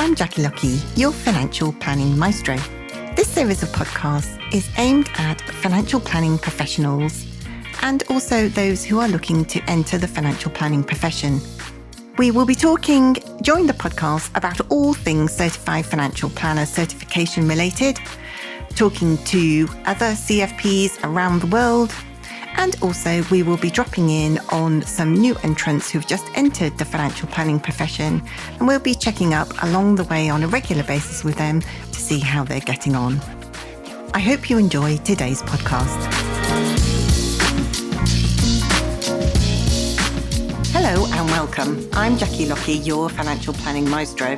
I'm Jackie Lucky, your financial planning maestro. This series of podcasts is aimed at financial planning professionals and also those who are looking to enter the financial planning profession. We will be talking during the podcast about all things certified financial planner certification related, talking to other CFPs around the world, and also we will be dropping in on some new entrants who've just entered the financial planning profession, and we'll be checking up along the way on a regular basis with them to see how they're getting on. I hope you enjoy today's podcast. Hello and welcome. I'm Jackie Lucky, your financial planning maestro.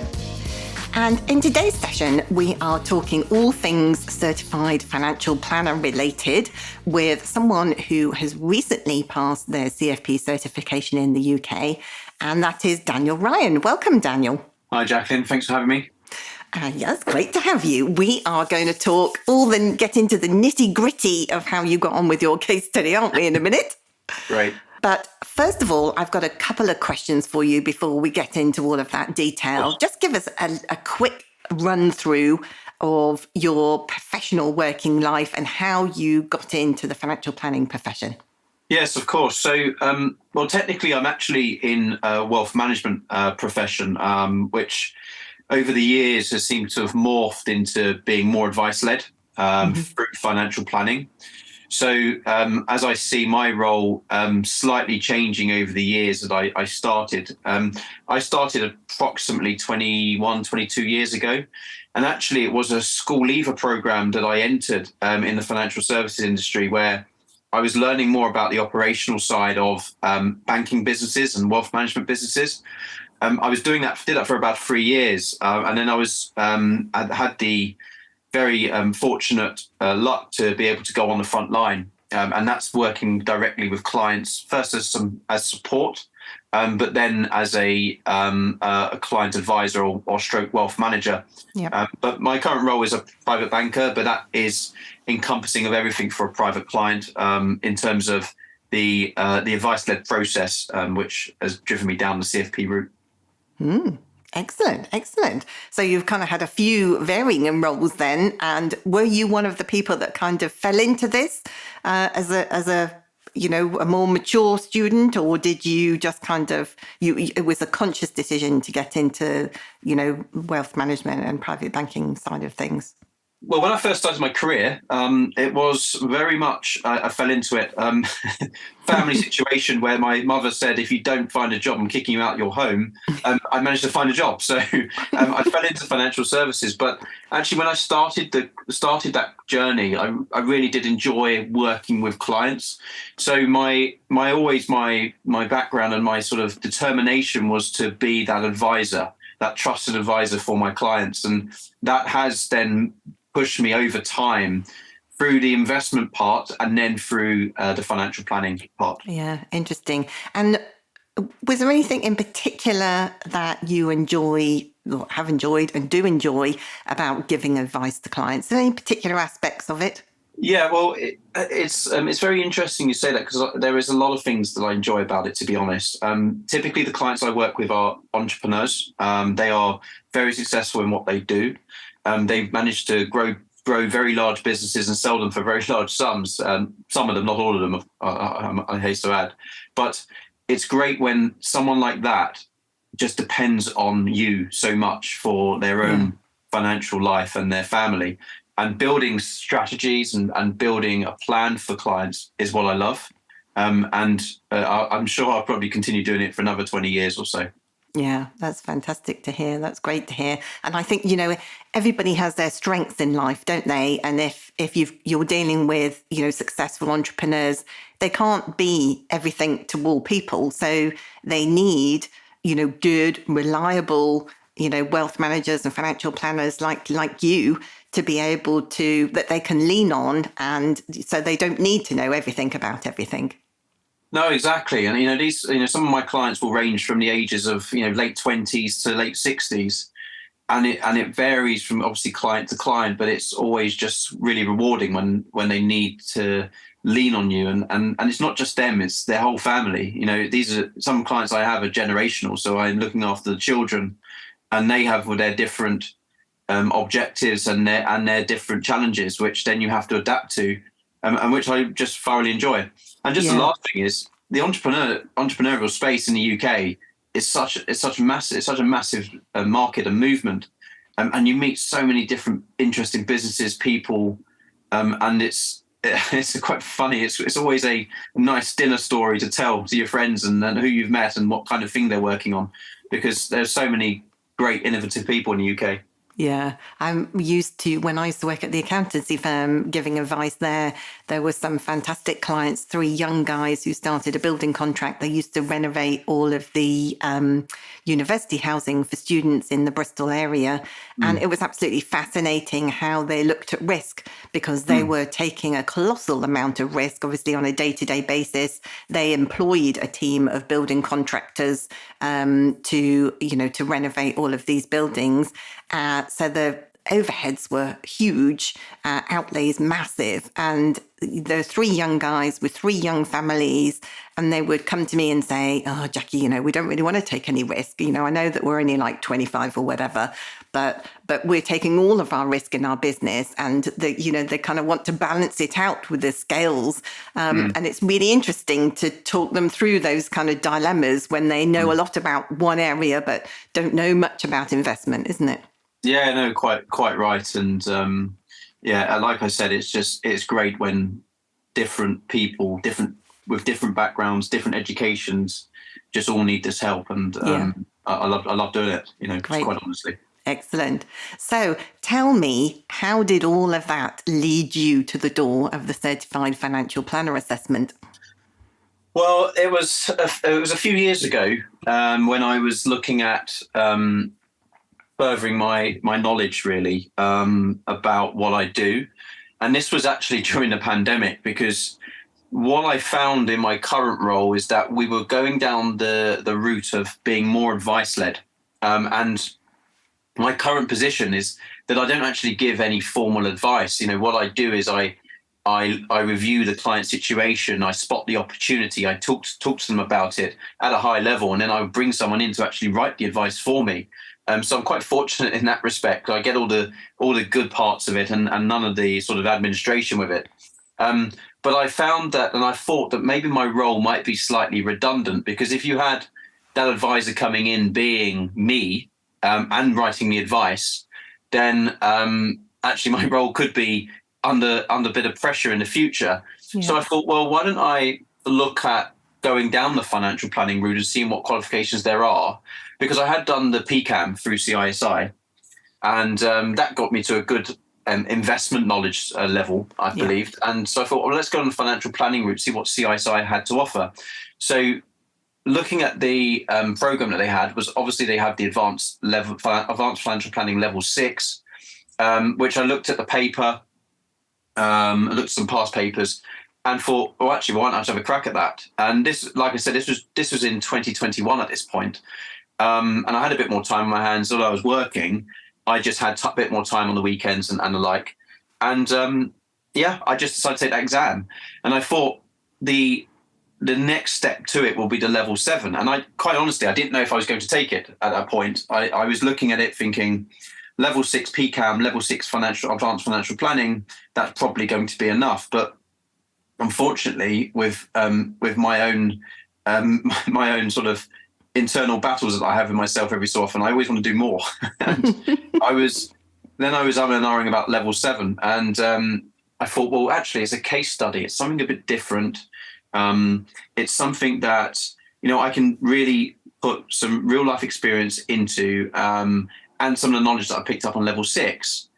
And in today's session, we are talking all things certified financial planner related with someone who has recently passed their CFP certification in the UK, and that is Daniel Ryan. Welcome, Daniel. Hi, Jacqueline. Thanks for having me. Yes, great to have you. We are going to get into the nitty gritty of how you got on with your case study, aren't we, in a minute? Great. But first of all, I've got a couple of questions for you before we get into all of that detail. Just give us a quick run through of your professional working life and how you got into the financial planning profession. Yes, of course. So, technically, I'm actually in a wealth management profession, which over the years has seemed to have morphed into being more advice-led through financial planning. So as I see my role slightly changing over the years that I started approximately 21, 22 years ago. And actually, it was a school leaver program that I entered in the financial services industry, where I was learning more about the operational side of banking businesses and wealth management businesses. I was did that for about 3 years. And then I had the very fortunate luck to be able to go on the front line, and that's working directly with clients first as support, but then as a client advisor or stroke wealth manager. Yep. But my current role is a private banker, but that is encompassing of everything for a private client in terms of the advice-led process, which has driven me down the CFP route. Excellent. So you've kind of had a few varying roles then, and were you one of the people that kind of fell into this as a more mature student, or did you just it was a conscious decision to get into wealth management and private banking side of things? Well, when I first started my career, it was very much, I fell into it, family situation where my mother said, if you don't find a job, I'm kicking you out your home. I managed to find a job. So I fell into financial services. But actually, when I started that journey, I really did enjoy working with clients. So my background and my sort of determination was to be that advisor, that trusted advisor for my clients. And that has then pushed me over time through the investment part and then through the financial planning part. Yeah, interesting. And was there anything in particular that you enjoy or have enjoyed and do enjoy about giving advice to clients? Are there any particular aspects of it? Yeah, well, it's very interesting you say that, because there is a lot of things that I enjoy about it, to be honest. Typically, the clients I work with are entrepreneurs. They are very successful in what they do. They've managed to grow very large businesses and sell them for very large sums. Some of them, not all of them, I hate to add. But it's great when someone like that just depends on you so much for their own financial life and their family. And building strategies and building a plan for clients is what I love. And I'm sure I'll probably continue doing it for another 20 years or so. Yeah, that's fantastic to hear. That's great to hear. And I think, everybody has their strengths in life, don't they? And if you're dealing with, successful entrepreneurs, they can't be everything to all people. So they need, good, reliable, wealth managers and financial planners like you to be able to, that they can lean on. And so they don't need to know everything about everything. No, exactly. And, these, some of my clients will range from the ages of, late 20s to late 60s. And it varies from obviously client to client, but it's always just really rewarding when they need to lean on you. And it's not just them, it's their whole family. These are some clients I have are generational. So I'm looking after the children and they have their different objectives and their different challenges, which then you have to adapt to, and which I just thoroughly enjoy. And just the last thing is the entrepreneurial space in the UK is such a massive market and movement, and you meet so many different interesting businesses, people, and it's quite funny. It's always a nice dinner story to tell to your friends and who you've met and what kind of thing they're working on, because there's so many great innovative people in the UK. Yeah, I'm used to, when I used to work at the accountancy firm giving advice there were some fantastic clients, 3 young guys who started a building contract. They used to renovate all of the university housing for students in the Bristol area. And it was absolutely fascinating how they looked at risk, because they were taking a colossal amount of risk, obviously on a day-to-day basis. They employed a team of building contractors to renovate all of these buildings. So the overheads were huge, outlays massive. And there were 3 young guys with 3 young families, and they would come to me and say, "Oh, Jackie, we don't really want to take any risk. I know that we're only like 25 or whatever, but we're taking all of our risk in our business." And they kind of want to balance it out with the scales. And it's really interesting to talk them through those kind of dilemmas when they know a lot about one area, but don't know much about investment, isn't it? Yeah, no, quite right. And like I said, it's great when different people, with different backgrounds, different educations, just all need this help. And I love doing it, Great. Quite honestly. Excellent. So tell me, how did all of that lead you to the door of the Certified Financial Planner Assessment? Well, it was a few years ago when I was looking at furthering my knowledge really about what I do. And this was actually during the pandemic, because what I found in my current role is that we were going down the route of being more advice-led. And my current position is that I don't actually give any formal advice. What I do is I review the client situation, I spot the opportunity, I talk to them about it at a high level, and then I would bring someone in to actually write the advice for me. So I'm quite fortunate in that respect. I get all the good parts of it and none of the sort of administration with it. But I found that, and I thought that maybe my role might be slightly redundant, because if you had that advisor coming in being me and writing the advice, then actually my role could be under a bit of pressure in the future. Yeah. So I thought, well, why don't I look at going down the financial planning route and seeing what qualifications there are, because I had done the PCAM through CISI, and that got me to a good investment knowledge level, I believed. And so I thought, well, let's go on the financial planning route, see what CISI had to offer. So looking at the program that they had, was obviously they have the advanced financial planning level 6, which I looked at the paper, looked at some past papers, and thought, well, actually, why not have a crack at that? And this, like I said, this was in 2021 at this point. And I had a bit more time on my hands. Although I was working, I just had a bit more time on the weekends and the like. And I just decided to take that exam. And I thought the next step to it will be the level 7. And I quite honestly, I didn't know if I was going to take it at that point. I was looking at it thinking, level 6 PCAM, level 6 advanced financial planning, that's probably going to be enough. But unfortunately, with my own sort of internal battles that I have in myself every so often, I always want to do more. And I was umming about level 7, and I thought, well, actually, it's a case study. It's something a bit different. It's something that I can really put some real life experience into, and some of the knowledge that I picked up on level 6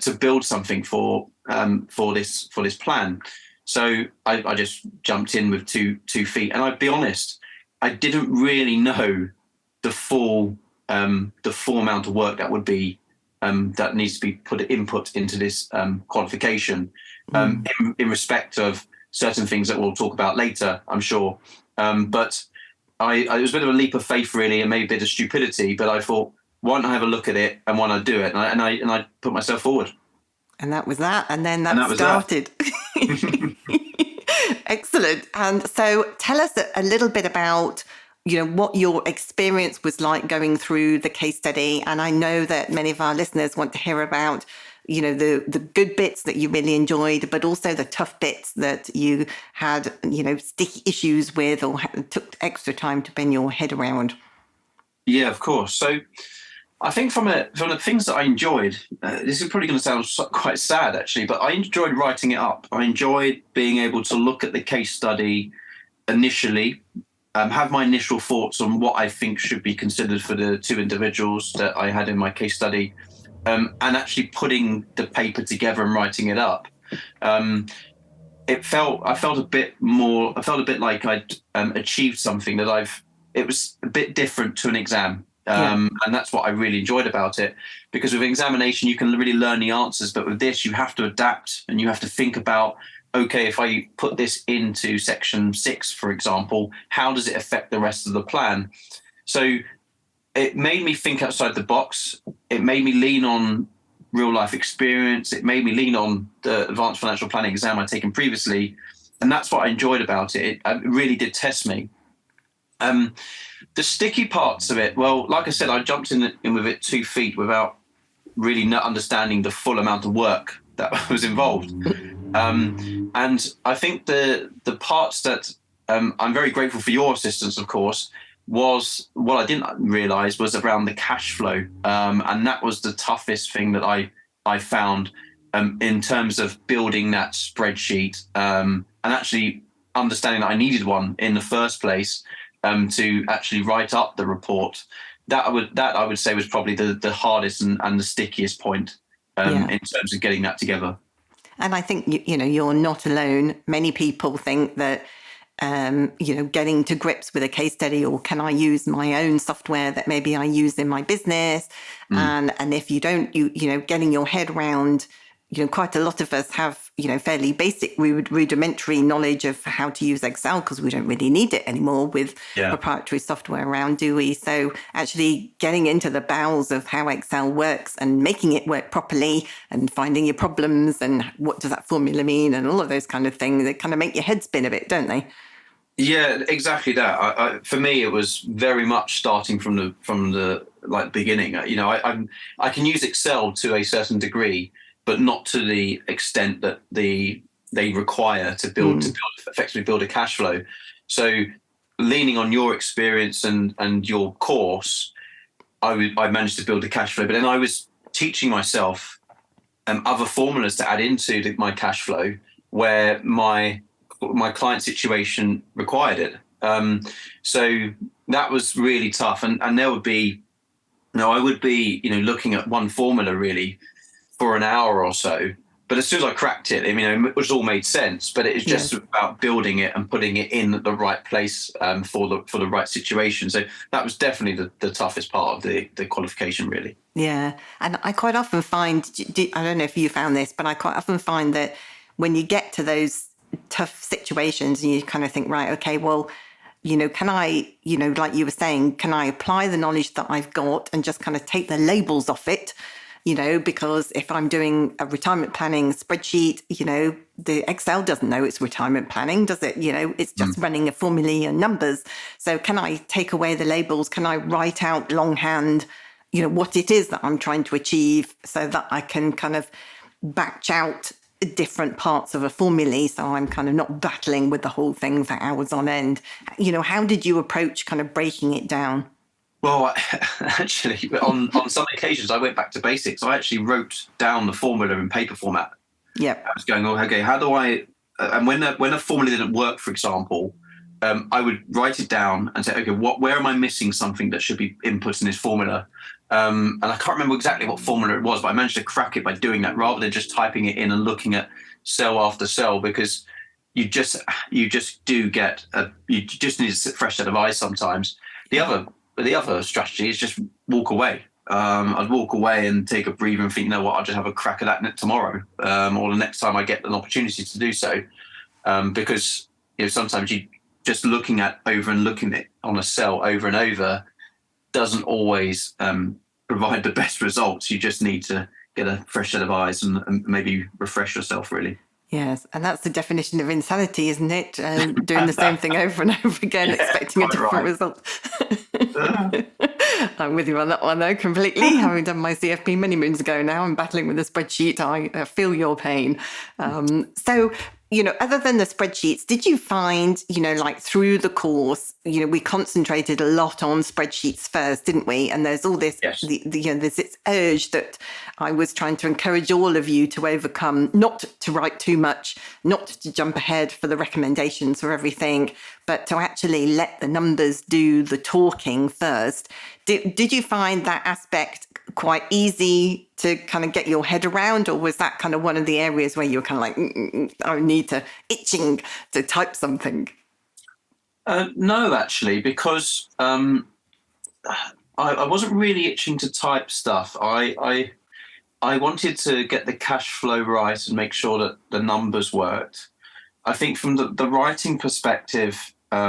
to build something for this plan. So I just jumped in with two feet, and I'd be honest, I didn't really know the full amount of work that would be that needs to be input into this qualification in respect of certain things that we'll talk about later, I'm sure. But it was a bit of a leap of faith, really, and maybe a bit of stupidity. But I thought, why don't I have a look at it, and why not do it? And I put myself forward. And that was that. And then that started. Excellent. And so tell us a little bit about what your experience was like going through the case study. And I know that many of our listeners want to hear about, the good bits that you really enjoyed, but also the tough bits that you had, sticky issues with or took extra time to bend your head around. Yeah, of course. So I think from the things that I enjoyed, this is probably going to sound quite sad actually, but I enjoyed writing it up. I enjoyed being able to look at the case study initially, have my initial thoughts on what I think should be considered for the two individuals that I had in my case study, and actually putting the paper together and writing it up. I felt a bit like I'd achieved something it was a bit different to an exam. And that's what I really enjoyed about it, because with examination, you can really learn the answers. But with this, you have to adapt and you have to think about, okay, if I put this into section 6, for example, how does it affect the rest of the plan? So it made me think outside the box. It made me lean on real life experience. It made me lean on the advanced financial planning exam I'd taken previously. And that's what I enjoyed about it. It really did test me. The sticky parts of it, well, like I said, I jumped in with it 2 feet without really not understanding the full amount of work that was involved. And I think the parts that I'm very grateful for your assistance, of course, was what I didn't realize was around the cash flow. And that was the toughest thing that I found in terms of building that spreadsheet, and actually understanding that I needed one in the first place. To actually write up the report, that I would say was probably the hardest and the stickiest point in terms of getting that together. And I think you're not alone. Many people think that getting to grips with a case study, or can I use my own software that maybe I use in my business, and if you don't, getting your head around. Quite a lot of us have, fairly basic rudimentary knowledge of how to use Excel, because we don't really need it anymore with proprietary software around, do we? So actually getting into the bowels of how Excel works and making it work properly and finding your problems and what does that formula mean and all of those kind of things, they kind of make your head spin a bit, don't they? Yeah, exactly that. For me, it was very much starting from the beginning. I can use Excel to a certain degree, but not to the extent that they require to effectively build a cash flow. So leaning on your experience and your course, I managed to build a cash flow. But then I was teaching myself other formulas to add into my cash flow where my client situation required it. So that was really tough. And there would be, I would be, looking at one formula really for an hour or so. But as soon as I cracked it, it was all made sense. But it was just about building it and putting it in the right place for the right situation. So that was definitely the toughest part of the qualification, really. Yeah, and I quite often find, I don't know if you found this, but I quite often find that when you get to those tough situations and you kind of think, right, okay, well, can I, like you were saying, can I apply the knowledge that I've got and just kind of take the labels off it? Because if I'm doing a retirement planning spreadsheet, the Excel doesn't know it's retirement planning, does it? It's just running a formula and numbers. So can I take away the labels? Can I write out longhand, what it is that I'm trying to achieve so that I can kind of batch out different parts of a formula, so I'm kind of not battling with the whole thing for hours on end. How did you approach kind of breaking it down? Well, actually, on some occasions, I went back to basics. I actually wrote down the formula in paper format. Yeah. I was going, okay, how do I... and when a formula didn't work, for example, I would write it down and say, okay, where am I missing something that should be input in this formula? And I can't remember exactly what formula it was, but I managed to crack it by doing that rather than just typing it in and looking at cell after cell, because you just do get you just need a fresh set of eyes sometimes. The other strategy is just walk away. I'd walk away and take a breather and think, you know what, I'll just have a crack at that tomorrow, or the next time I get an opportunity to do so. Because sometimes you just looking at it on a cell over and over doesn't always provide the best results. You just need to get a fresh set of eyes and maybe refresh yourself, really. Yes, and that's the definition of insanity, isn't it? Doing the same thing over and over again, expecting a different result. I'm with you on that one, though, completely. Having done my CFP many moons ago now, I'm battling with a spreadsheet. I feel your pain. So, other than the spreadsheets, did you find, like through the course, we concentrated a lot on spreadsheets first, didn't we? And there's all this, Yes. There's this urge that I was trying to encourage all of you to overcome, not to write too much, not to jump ahead for the recommendations for everything, but to actually let the numbers do the talking first. Did you find that aspect quite easy to kind of get your head around, or was that kind of one of the areas where you were kind of like, I need to, itching to type something? No, actually, because I wasn't really itching to type stuff. I wanted to get the cash flow right and make sure that the numbers worked. I think from the writing perspective, I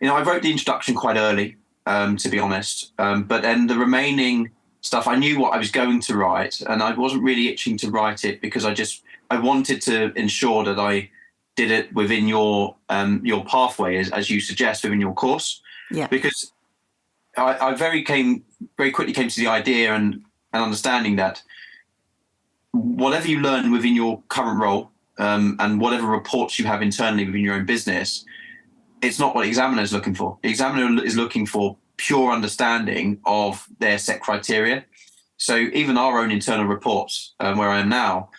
wrote the introduction quite early, to be honest. But then the remaining stuff, I knew what I was going to write, and I wasn't really itching to write it because I wanted to ensure that I did it within your pathway, as you suggest, within your course. Yeah. Because I very quickly came to the idea and understanding that whatever you learn within your current role, and whatever reports you have internally within your own business, it's not what the examiner is looking for. The examiner is looking for pure understanding of their set criteria. So even our own internal reports, where I am now,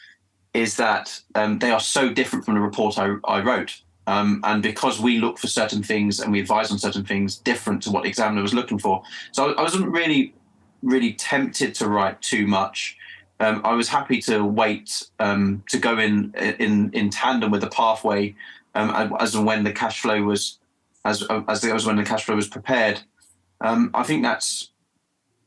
is that they are so different from the report I wrote. And because we look for certain things and we advise on certain things different to what the examiner was looking for. So I wasn't really tempted to write too much. I was happy to wait to go in tandem with the pathway as and when the cash flow was when the cash flow was prepared. I think that's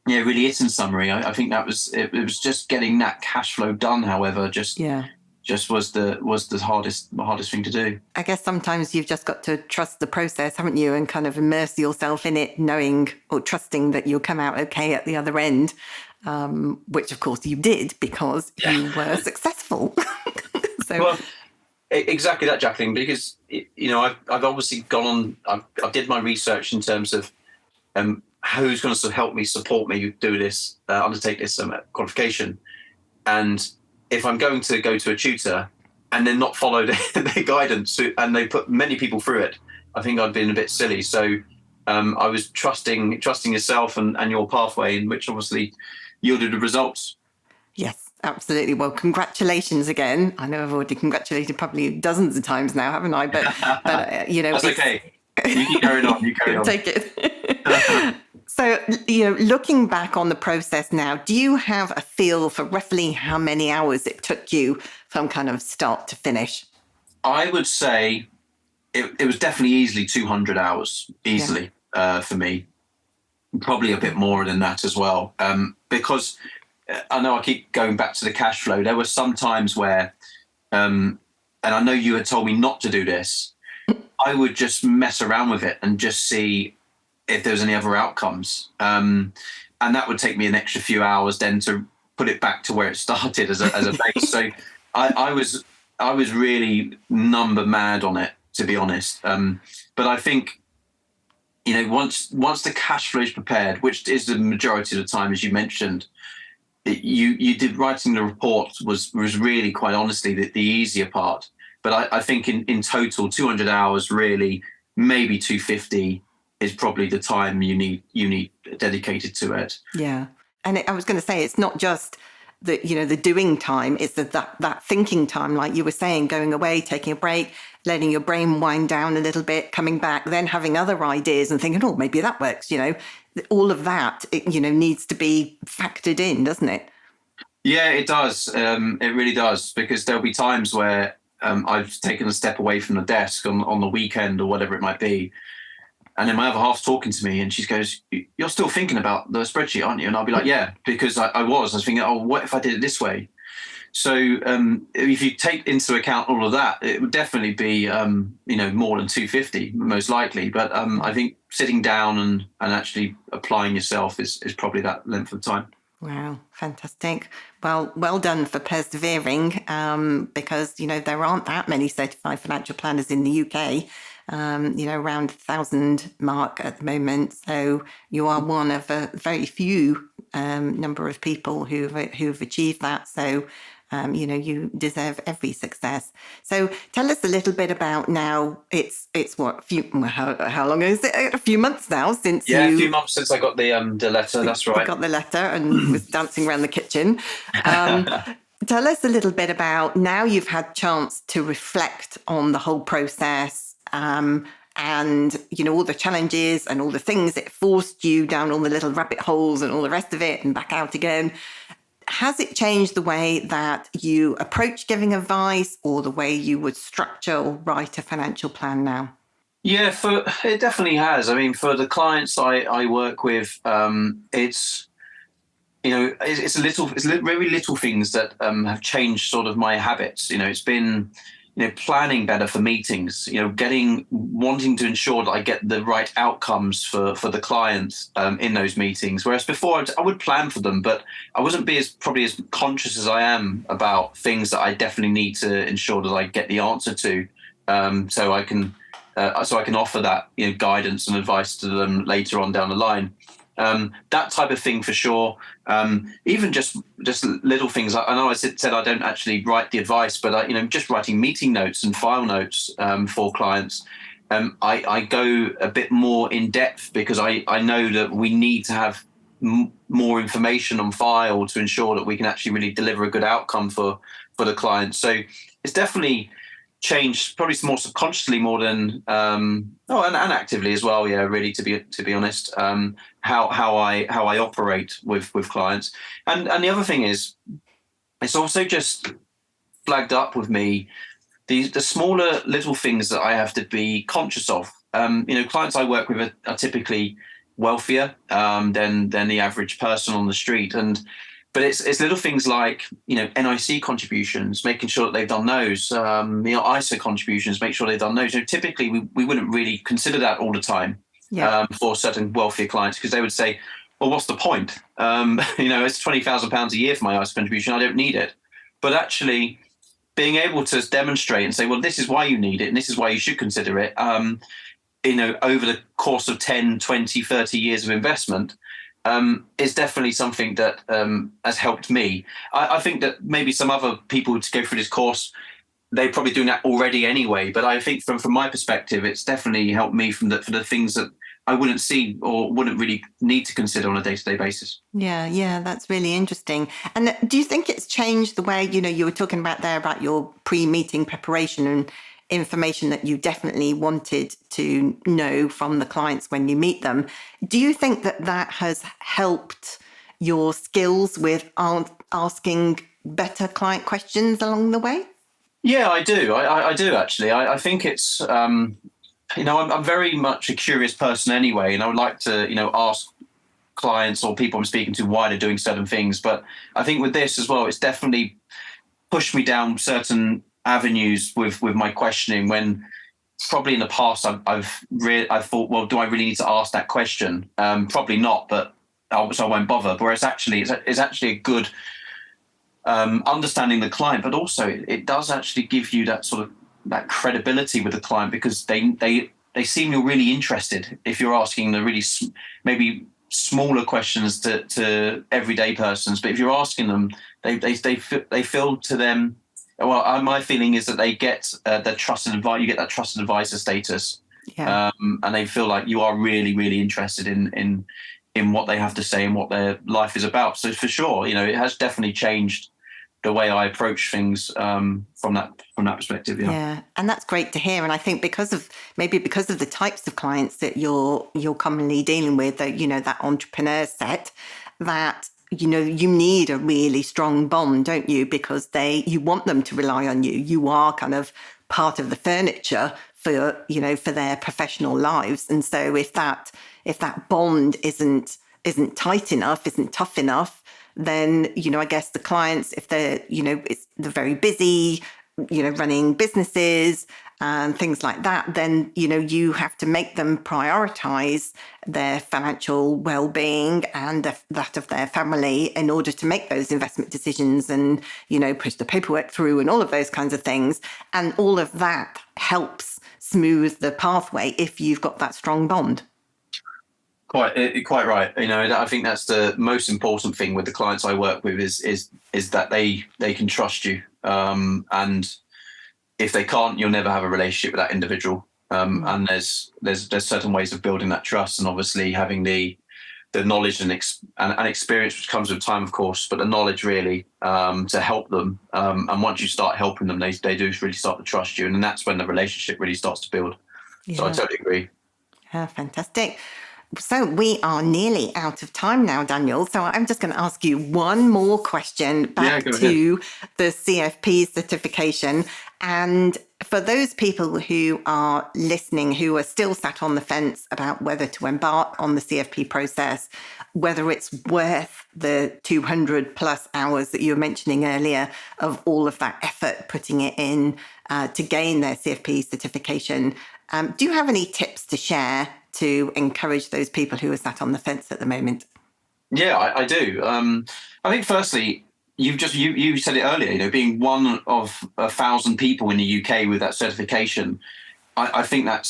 really it in summary. I think that was it was just getting that cash flow done. However, just was the hardest thing to do. I guess sometimes you've just got to trust the process, haven't you, and kind of immerse yourself in it, knowing or trusting that you'll come out okay at the other end, which of course you did because you were successful. Well, exactly that, Jacqueline, because I've obviously gone on. I did my research in terms of who's going to help me, support me do this, undertake this qualification, and if I'm going to go to a tutor and then not follow their guidance and they put many people through it, I think I'd been a bit silly. So I was trusting yourself and your pathway, in which obviously yielded the results. Yes, absolutely. Well, congratulations again. I know I've already congratulated probably dozens of times now, haven't I? But that's okay. You keep carrying on. You carry on. Take it. So, looking back on the process now, do you have a feel for roughly how many hours it took you from kind of start to finish? I would say it was definitely easily 200 hours, for me. Probably a bit more than that as well, because I know I keep going back to the cash flow. There were some times where, and I know you had told me not to do this, I would just mess around with it and just see if there was any other outcomes. And that would take me an extra few hours then to put it back to where it started as a base. So I was really number mad on it, to be honest. But I think, once the cash flow is prepared, which is the majority of the time, as you mentioned, you did writing the report was really, quite honestly, the easier part. But I think in total, 200 hours, really, maybe 250 is probably the time you need dedicated to it. Yeah. And I was going to say, it's not just the doing time, it's that thinking time, like you were saying, going away, taking a break, letting your brain wind down a little bit, coming back, then having other ideas and thinking, oh, maybe that works, all of that, needs to be factored in, doesn't it? Yeah, it does. It really does, because there'll be times where I've taken a step away from the desk on the weekend or whatever it might be. And then my other half's talking to me and she goes, "You're still thinking about the spreadsheet, aren't you?" And I'll be like, "Yeah," because I was thinking, oh, what if I did it this way? So if you take into account all of that, it would definitely be, more than 250, most likely. But I think sitting down and actually applying yourself is probably that length of time. Wow, fantastic. Well done for persevering, because, there aren't that many certified financial planners in the UK, around 1,000 mark at the moment. So you are one of a very few number of people who've achieved that. So, you deserve every success. So tell us a little bit about now. It's what, how long is it? A few months now since Yeah, a few you months since I got the letter. That's I right. got the letter and was dancing around the kitchen. Um, Tell us a little bit about now you've had chance to reflect on the whole process, and all the challenges and all the things it forced you down, all the little rabbit holes and all the rest of it and back out again. Has it changed the way that you approach giving advice or the way you would structure or write a financial plan now? Yeah, it definitely has. I mean, for the clients I work with, it's very little things that have changed sort of my habits. It's been planning better for meetings. Wanting to ensure that I get the right outcomes for the clients in those meetings. Whereas before I would plan for them, but I wasn't probably as conscious as I am about things that I definitely need to ensure that I get the answer to, so I can offer that guidance and advice to them later on down the line. That type of thing for sure. Even just little things. I know I said I don't actually write the advice, but just writing meeting notes and file notes for clients. I go a bit more in depth because I know that we need to have more information on file to ensure that we can actually really deliver a good outcome for the client. So it's definitely changed, probably more subconsciously more than and actively as well. Yeah, really, to be honest, how I operate with clients. And the other thing is, it's also just flagged up with me the smaller little things that I have to be conscious of. Clients I work with are typically wealthier than the average person on the street, but it's little things like NIC contributions, making sure that they've done those, ISA contributions, make sure they've done those. Typically we wouldn't really consider that all the time. Yeah. For certain wealthier clients, because they would say, well, what's the point? It's £20,000 a year for my ISA contribution. I don't need it. But actually being able to demonstrate and say, well, this is why you need it and this is why you should consider it, over the course of 10, 20, 30 years of investment, is definitely something that has helped me. I think that maybe some other people to go through this course, they're probably doing that already anyway. But I think from my perspective, it's definitely helped me for the things that I wouldn't see or wouldn't really need to consider on a day-to-day basis. Yeah, that's really interesting. And do you think it's changed the way, you were talking about there about your pre-meeting preparation and information that you definitely wanted to know from the clients when you meet them? Do you think that has helped your skills with asking better client questions along the way? Yeah, I do. I do actually. I think it's I'm very much a curious person anyway, and I would like to ask clients or people I'm speaking to why they're doing certain things. But I think with this as well, it's definitely pushed me down certain avenues with my questioning, when probably in the past I've thought, well, do I really need to ask that question? Probably not, but so I won't bother. Whereas actually it's actually a good understanding the client, but also it does actually give you that sort of that credibility with the client, because they seem you're really interested if you're asking the really maybe smaller questions to everyday persons. But if you're asking them, they feel to them. Well, my feeling is that they get the trusted advice. You get that trusted advisor status, Yeah. and they feel like you are really, really interested in what they have to say and what their life is about. So for sure, it has definitely changed the way I approach things from that perspective. Yeah, and that's great to hear. And I think because of the types of clients that you're commonly dealing with, that entrepreneur set, that you need a really strong bond, don't you? Because you want them to rely on you. You are kind of part of the furniture for their professional lives. And so if that bond isn't tight enough, isn't tough enough, then I guess the clients, if they're they're very busy, running businesses, and things like that, then, you have to make them prioritize their financial well-being and that of their family in order to make those investment decisions and, push the paperwork through and all of those kinds of things. And all of that helps smooth the pathway if you've got that strong bond. Quite right. I think that's the most important thing with the clients I work with is that they can trust you. And if they can't, you'll never have a relationship with that individual. And there's certain ways of building that trust, and obviously having the knowledge and experience which comes with time, of course, but the knowledge really to help them. And once you start helping them, they do really start to trust you, and then that's when the relationship really starts to build. Yeah. So I totally agree. Yeah, fantastic. So we are nearly out of time now, Daniel. So I'm just going to ask you one more question back to the CFP certification. And for those people who are listening, who are still sat on the fence about whether to embark on the CFP process, whether it's worth the 200 plus hours that you were mentioning earlier of all of that effort, putting it in to gain their CFP certification, do you have any tips to share to encourage those people who are sat on the fence at the moment? Yeah, I do. I think firstly, you said it earlier, being one of 1,000 people in the UK with that certification, I think that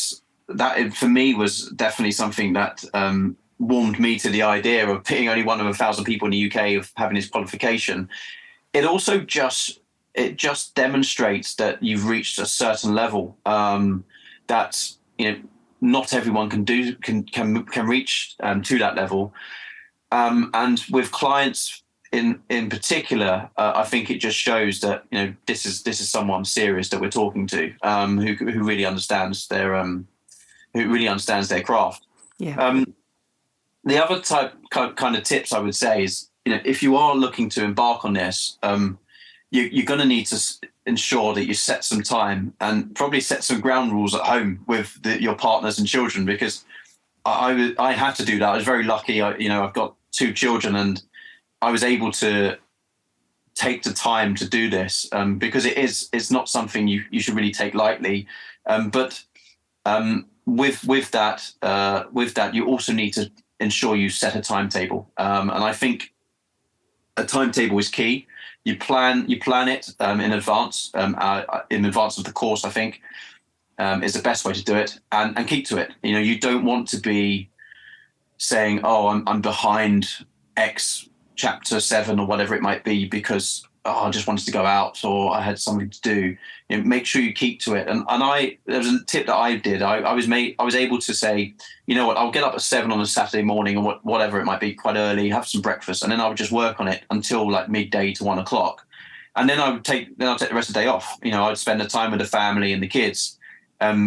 for me was definitely something that warmed me to the idea of being only one of 1,000 people in the UK of having this qualification. It also just demonstrates that you've reached a certain level that not everyone can reach to that level, and with clients in particular, I think it just shows that this is someone serious that we're talking to, who really understands their craft. Yeah. The other kind of tips I would say is if you are looking to embark on this, you're going to need to ensure that you set some time and probably set some ground rules at home with your partners and children, because I had to do that. I was very lucky. I've got 2 children, and I was able to take the time to do this because it's not something you should really take lightly. But with that, you also need to ensure you set a timetable, and I think a timetable is key. You plan it in advance of the course, I think, is the best way to do it, and keep to it. You don't want to be saying, oh, I'm behind X chapter 7 or whatever it might be because I just wanted to go out or I had something to do. Make sure you keep to it. And there was a tip that I did. I was able to say, what, I'll get up at 7 on a Saturday morning or whatever it might be, quite early, have some breakfast, and then I would just work on it until like midday to 1 o'clock. And then I'll take the rest of the day off. I'd spend the time with the family and the kids,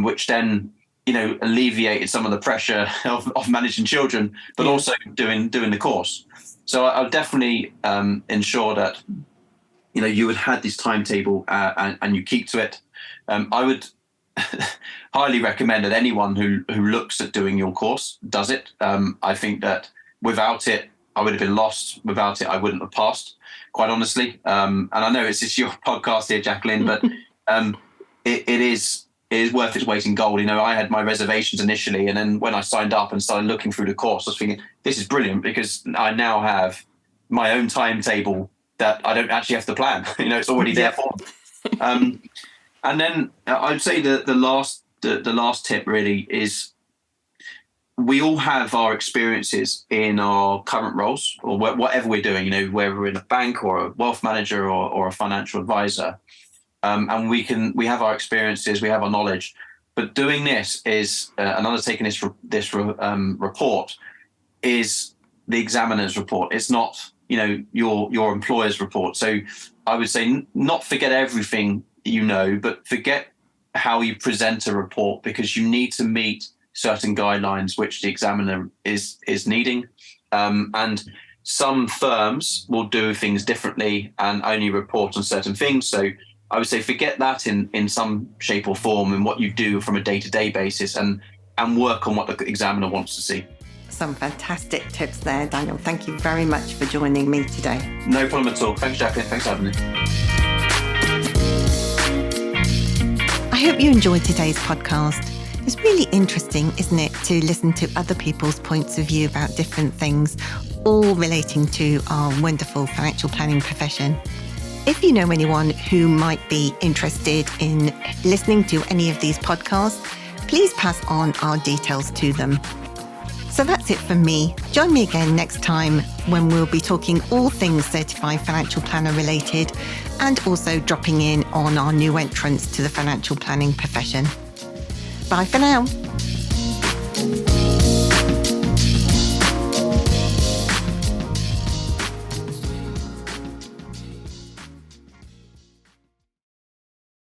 which then, alleviated some of the pressure of managing children, but also doing the course. So I'll definitely ensure that you would have this timetable and you keep to it. I would highly recommend that anyone who looks at doing your course does it. I think that without it, I would have been lost. Without it, I wouldn't have passed, quite honestly. And I know it's just your podcast here, Jacqueline, but it is worth its weight in gold. I had my reservations initially, and then when I signed up and started looking through the course, I was thinking, this is brilliant because I now have my own timetable that I don't actually have to plan. It's already there for me. And then I'd say the last tip really is we all have our experiences in our current roles or whatever we're doing, whether we're in a bank or a wealth manager or a financial advisor. And we have our experiences, we have our knowledge, but doing this is and undertaking this report is the examiner's report. It's not your employer's report. So I would say not forget everything but forget how you present a report, because you need to meet certain guidelines which the examiner is needing. And some firms will do things differently and only report on certain things. So I would say forget that in some shape or form and what you do from a day-to-day basis, and work on what the examiner wants to see. Some fantastic tips there, Daniel. Thank you very much for joining me today. No problem at all. Thanks, Jacqueline. Thanks for having me. I hope you enjoyed today's podcast. It's really interesting, isn't it, to listen to other people's points of view about different things, all relating to our wonderful financial planning profession. If you know anyone who might be interested in listening to any of these podcasts, please pass on our details to them. So that's it from me. Join me again next time when we'll be talking all things certified financial planner related and also dropping in on our new entrants to the financial planning profession. Bye for now.